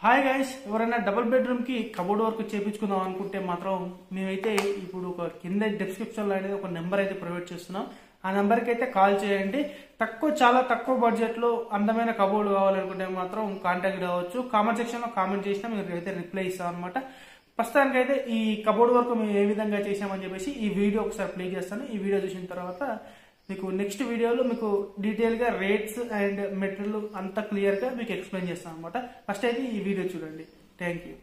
Hi guys, ఎవరైనా double bedroom కి cupboard work చేయించుకుందాం అనుకుంటే మాత్రం మేమైతే ఇప్పుడు ఒక కింద డిస్క్రిప్షన్ లో అనేది ఒక నెంబర్ అయితే ప్రొవైడ్ చేస్తున్నాం. ఆ నెంబర్ కి అయితే కాల్ చేయండి. చాలా తక్కువ బడ్జెట్ లో అందమైన కబోర్డ్ కావాలనుకుంటే మాత్రం కాంటాక్ట్ అవ్వచ్చు. కామెంట్ సెక్షన్ లో కామెంట్ చేసినా మీకు అయితే రిప్లై ఇస్తాం అనమాట. ప్రస్తుతానికి అయితే ఈ కబోర్డ్ వర్క్ మేము ఏ విధంగా చేసామని చెప్పేసి ఈ వీడియో ఒకసారి ప్లే చేస్తాను. ఈ వీడియో చూసిన తర్వాత మీకు నెక్స్ట్ వీడియోలో మీకు డీటెయిల్ గా రేట్స్ అండ్ మెటీరియల్ అంతా క్లియర్ గా మీకు ఎక్స్ప్లెయిన్ చేస్తాను అనమాట. ఫస్ట్ అయితే ఈ వీడియో చూడండి. Thank you.